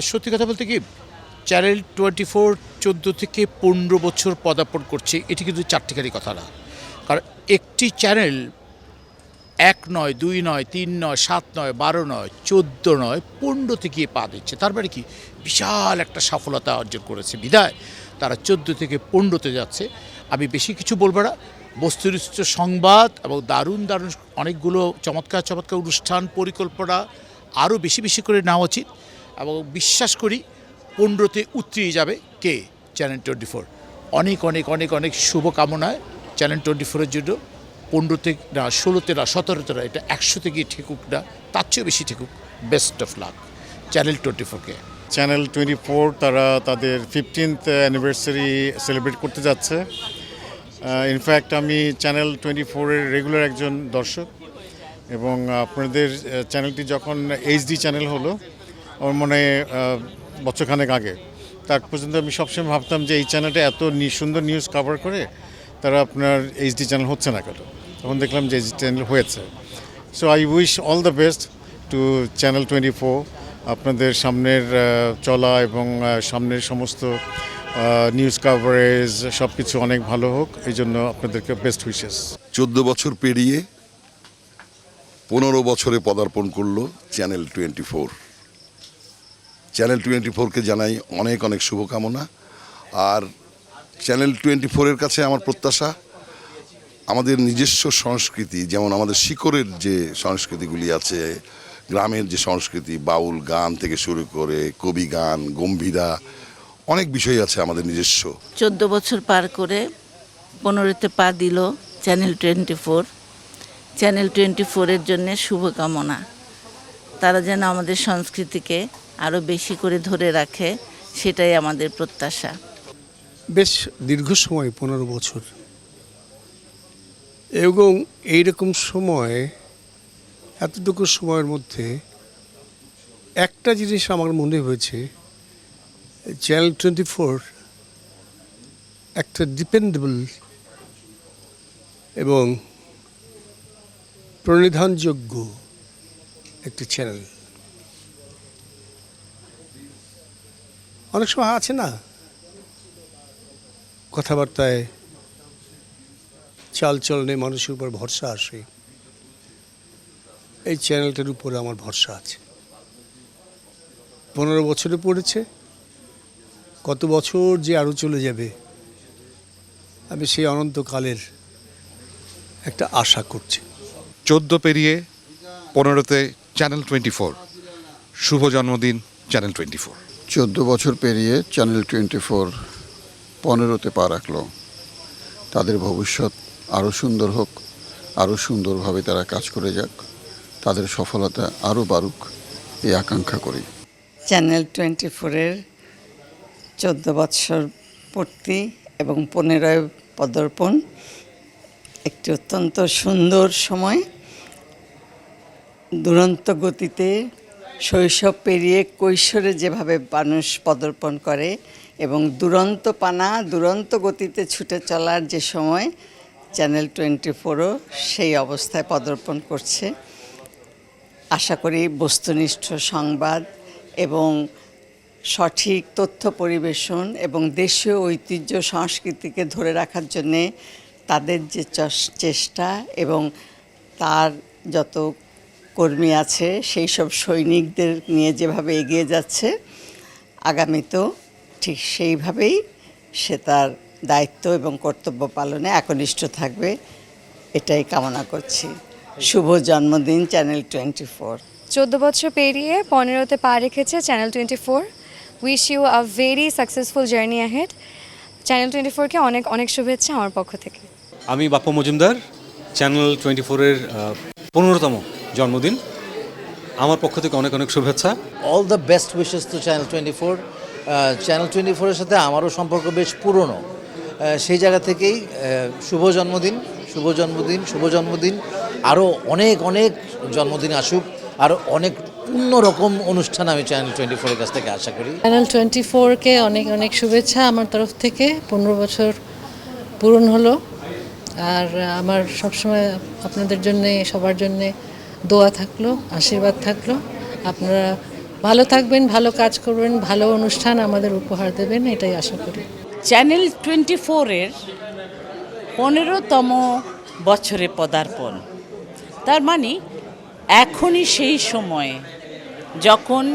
সত্যি কথা বলতে কি, চ্যানেল 24 14 থেকে 15 বছর পদার্পণ করছে, এটি কিন্তু চারটিখানি কথা না। কারণ একটি চ্যানেল 1 নয়, 2 নয়, 3 নয়, 7 নয়, 12 নয়, 14 নয়, 15-তে গিয়ে পা দিচ্ছে। তার মানে কি, বিশাল একটা সফলতা অর্জন করেছে বিধায় তারা 14 থেকে 15-তে যাচ্ছে। আমি বেশি কিছু বলবো না। বস্তুনিষ্ঠ সংবাদ এবং দারুণ দারুণ অনেকগুলো চমৎকার চমৎকার অনুষ্ঠান পরিকল্পনা আরও বেশি বেশি করে নেওয়া উচিত, এবং বিশ্বাস করি 15-তে উতরিয়ে যাবে কে, চ্যানেল 24। অনেক অনেক অনেক অনেক শুভকামনায় চ্যানেল 24-এর জন্য। 15-তে না, 16-তে না, 17-তে না, এটা 100-তে গিয়ে ঠেকুক না, তার চেয়েও বেশি ঠেকুক। বেস্ট অফ লাক চ্যানেল 24-কে। চ্যানেল 24 তারা তাদের 15th অ্যানিভার্সারি সেলিব্রেট করতে যাচ্ছে। ইনফ্যাক্ট আমি চ্যানেল 24-এর রেগুলার একজন দর্শক, এবং আপনাদের চ্যানেলটি যখন এইচডি চ্যানেল হলো আমার মনে হয় বছরখানেক আগে, তার পর্যন্ত আমি সবসময় ভাবতাম যে এই চ্যানেলটা এত সুন্দর নিউজ কভার করে, তারা আপনার এইচডি চ্যানেল হচ্ছে না কেন। তখন দেখলাম যে এইচডি চ্যানেল হয়েছে। So I wish all the best to channel 24। আপনাদের সামনের চলা এবং সামনের সমস্ত নিউজ কাভারেজ সব কিছু অনেক ভালো হোক, এই জন্য আপনাদেরকে বেস্ট উইশেস। 14 বছর পেরিয়ে 15 বছরে পদার্পণ করলো চ্যানেল 24। চ্যানেল 24-কে জানাই অনেক অনেক শুভকামনা। আর চ্যানেল 24-এর কাছে আমার প্রত্যাশা, আমাদের নিজস্ব সংস্কৃতি, যেমন আমাদের শিকড়ের যে সংস্কৃতিগুলি আছে, গ্রামের যে সংস্কৃতি, বাউল গান থেকে শুরু করে কবি গান, গম্ভীরা, অনেক বিষয় আছে আমাদের নিজস্ব। 14 বছর পার করে 15-তে পা দিল চ্যানেল 24। চ্যানেল 24-এর জন্য শুভকামনা। তারা যেন আমাদের সংস্কৃতিকে আরও বেশি করে ধরে রাখে, সেটাই আমাদের প্রত্যাশা। বেশ দীর্ঘ সময়, 15 বছর, এবং এইরকম সময়, এতটুকু সময়ের মধ্যে একটা জিনিস আমার মনে হয়েছে, চ্যানেল 24 একটা ডিপেন্ডেবল এবং প্রণিধানযোগ্য একটি চ্যানেল। অনেক সময় আছে না, কথাবার্তায় চালচলনে মানুষের উপর ভরসা আসে, এই চ্যানেলটার উপরে আমার ভরসা আছে। 15 বছরে পড়েছে, কত বছর যে আরও চলে যাবে, আমি সেই অনন্তকালের একটা আশা করছি। 14 পেরিয়ে 15-তে চ্যানেল 24। শুভ জন্মদিন চ্যানেল 24। 14 বছর পেরিয়ে চ্যানেল 24 15-তে পা রাখলো। তাদের ভবিষ্যৎ আরও সুন্দর হোক, আরও সুন্দরভাবে তারা কাজ করে যাক, তাদের সফলতা আরও বাড়ুক, এই আকাঙ্ক্ষা করি। চ্যানেল 24-এর 14 বছর পূর্তি এবং 15 পদার্পণ একটি অত্যন্ত সুন্দর সময়। দুরন্ত গতিতে শৈশব পেরিয়ে কৈশোরে যেভাবে মানুষ পদার্পণ করে, এবং দুরন্ত গতিতে ছুটে চলার যে সময়, চ্যানেল 24-ও সেই অবস্থায় পদার্পণ করছে। আশা করি বস্তুনিষ্ঠ সংবাদ এবং সঠিক তথ্য পরিবেশন এবং দেশীয় ঐতিহ্য সংস্কৃতিকে ধরে রাখার জন্যে তাদের যে চেষ্টা এবং তার যত কর্মী আছে সেই সব সৈনিকদের নিয়ে যেভাবে এগিয়ে যাচ্ছে, আগামীতেও ঠিক সেইভাবেই সে তার দায়িত্ব এবং কর্তব্য পালনে একনিষ্ঠ থাকবে, এটাই কামনা করছি। শুভ জন্মদিন চ্যানেল 24। 14 বছর পেরিয়ে 15-তে পা রেখেছে channel 24। Wish you a very successful journey ahead. Channel 24-কে অনেক অনেক শুভেচ্ছা আমার পক্ষ থেকে। আমি বাপ্পা মজুমদার, চ্যানেল 24-এর 15তম জন্মদিন, আমার পক্ষ থেকে অনেক অনেক শুভেচ্ছা। All the best wishes to channel 24। Channel 24-এর সাথে আমারও সম্পর্ক বেশ পুরনো, সেই জায়গা থেকেই শুভ জন্মদিন, শুভ জন্মদিন, শুভ জন্মদিন। আরও অনেক অনেক জন্মদিন আসুক, আরও অনেক অন্যরকম অনুষ্ঠান আমি চ্যানেল 24-এর কাছ থেকে আশা করি। চ্যানেল 24-কে অনেক অনেক শুভেচ্ছা আমার তরফ থেকে। 15 বছর পূরণ হলো, আর আমার সবসময় আপনাদের জন্যে, সবার জন্যে দোয়া থাকলো, আশীর্বাদ থাকলো। আপনারা ভালো থাকবেন, ভালো কাজ করবেন, ভালো অনুষ্ঠান আমাদের উপহার দেবেন, এটাই আশা করি। চ্যানেল 24-এর 15তম বছরে পদার্পণ, তার মানে এখনই সেই সময় যখন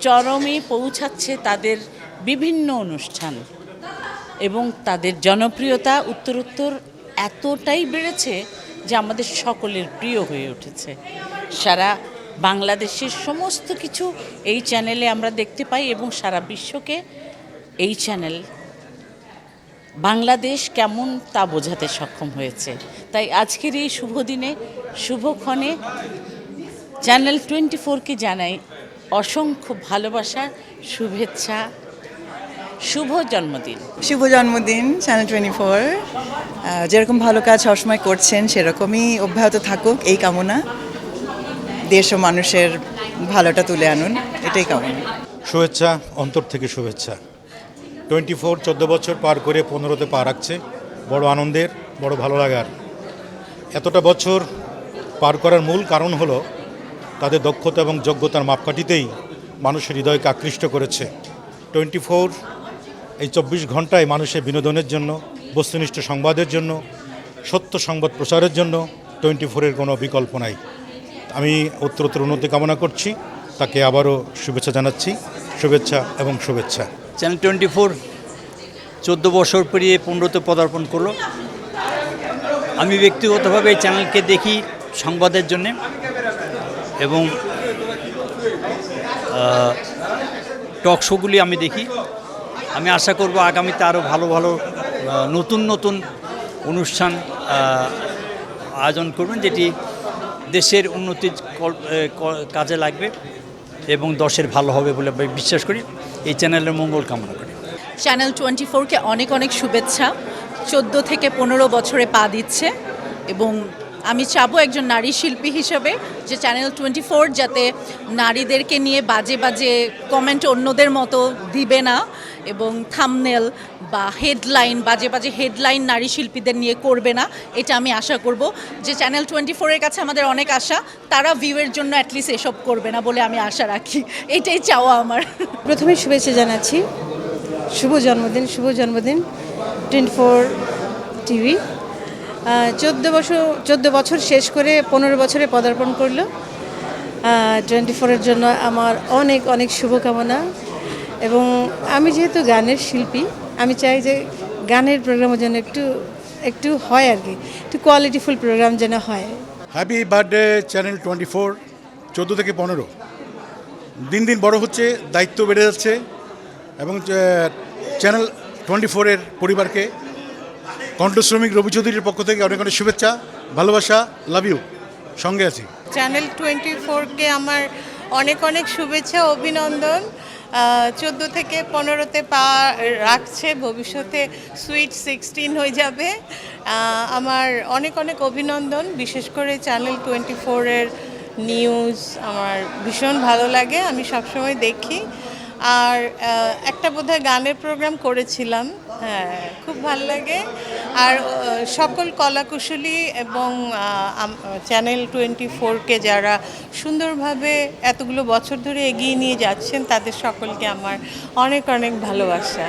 চরমে পৌঁছাচ্ছে তাদের বিভিন্ন অনুষ্ঠান এবং তাদের জনপ্রিয়তা উত্তরোত্তর এতটাই বেড়েছে যে আমাদের সকলের প্রিয় হয়ে উঠেছে। সারা বাংলাদেশের সমস্ত কিছু এই চ্যানেলে আমরা দেখতে পাই এবং সারা বিশ্বকে এই চ্যানেল বাংলাদেশ কেমন তা বোঝাতে সক্ষম হয়েছে। তাই আজকের এই শুভ দিনে শুভক্ষণে চ্যানেল 24কে জানাই অসংখ্য ভালোবাসা, শুভেচ্ছা, শুভ জন্মদিন। শুভ জন্মদিন চ্যানেল 24। যেরকম ভালো কাজ সবসময় করছেন সেরকমই অব্যাহত থাকুক এই কামনা। দেশ ও মানুষের ভালোটা তুলে আনুন, এটাই কামনা। শুভেচ্ছা, অন্তর থেকে শুভেচ্ছা। 24 14 বছর পার করে 15তে পা রাখছে, বড় আনন্দের, বড় ভালো লাগার। এতটা বছর পার করার মূল কারণ হলো তাদের দক্ষতা এবং যোগ্যতার মাপকাঠিতেই মানুষের হৃদয়কে আকৃষ্ট করেছে। 24 এই 24 ঘন্টায় মানুষের বিনোদনের জন্য, বস্তুনিষ্ঠ সংবাদের জন্য, সত্য সংবাদ প্রচারের জন্য 24-এর কোনো বিকল্প নাই। আমি উত্তরোত্তর উন্নতি কামনা করছি, তাকে আবারও শুভেচ্ছা জানাচ্ছি। শুভেচ্ছা এবং শুভেচ্ছা। চ্যানেল 24 14 বছর পেরিয়ে 15তে পদার্পণ করলো। আমি ব্যক্তিগতভাবে এই চ্যানেলকে দেখি সংবাদের জন্যে এবং টক শোগুলি আমি দেখি। আমি আশা করব আগামীতে আরও ভালো ভালো নতুন নতুন অনুষ্ঠান আয়োজন করবেন, যেটি দেশের উন্নতির কাজে লাগবে এবং দেশের ভালো হবে বলে বিশ্বাস করি। এই চ্যানেলের মঙ্গল কামনা করি। চ্যানেল 24কে অনেক অনেক শুভেচ্ছা। 14 থেকে 15 বছরে পা দিচ্ছে এবং আমি চাবো একজন নারী শিল্পী হিসেবে যে চ্যানেল 24 যাতে নারীদেরকে নিয়ে বাজে বাজে কমেন্ট অন্যদের মতো দিবে না এবং থাম্বনেল বা হেডলাইন, বাজে বাজে হেডলাইন নারী শিল্পীদের নিয়ে করবে না। এটা আমি আশা করব যে চ্যানেল 24-এর কাছে আমাদের অনেক আশা, তারা ভিউয়ের জন্য অ্যাটলিস্ট এসব করবে না বলে আমি আশা রাখি। এটাই চাওয়া আমার। প্রথমে শুভেচ্ছা জানাচ্ছি, শুভ জন্মদিন, শুভ জন্মদিন 24 টিভি। 14 বছর শেষ করে 15 বছরে পদার্পণ করলো। 24-এর জন্য আমার অনেক অনেক শুভকামনা। এবং আমি যেহেতু গানের শিল্পী, আমি চাই যে গানের প্রোগ্রামের জন্য একটু হয় আর কি, একটু কোয়ালিটিফুল প্রোগ্রাম যেন হয়। Happy birthday channel 24। 14 থেকে 15 দিন দিন বড় হচ্ছে, দায়িত্ব বেড়ে যাচ্ছে এবং চ্যানেল 24-এর পরিবারকে কণ্ঠশ্রমিক রবি চৌধুরীর পক্ষ থেকে অনেক অনেক শুভেচ্ছা, ভালোবাসা, লাভ ইউ, সঙ্গে আছি। চ্যানেল 24কে আমার অনেক অনেক শুভেচ্ছা, অভিনন্দন। 14 থেকে 15তে পা রাখছে, ভবিষ্যতে সুইট 16 হয়ে যাবে। আমার অনেক অনেক অভিনন্দন। বিশেষ করে চ্যানেল 24-এর নিউজ আমার ভীষণ ভালো লাগে, আমি সবসময় দেখি। আর একটা বোধহয় গানের প্রোগ্রাম করেছিলাম, হ্যাঁ, খুব ভালো লাগে। আর সকল কলাকুশলী এবং চ্যানেল 24কে যারা সুন্দরভাবে এতগুলো বছর ধরে এগিয়ে নিয়ে যাচ্ছেন তাদের সকলকে আমার অনেক অনেক ভালোবাসা।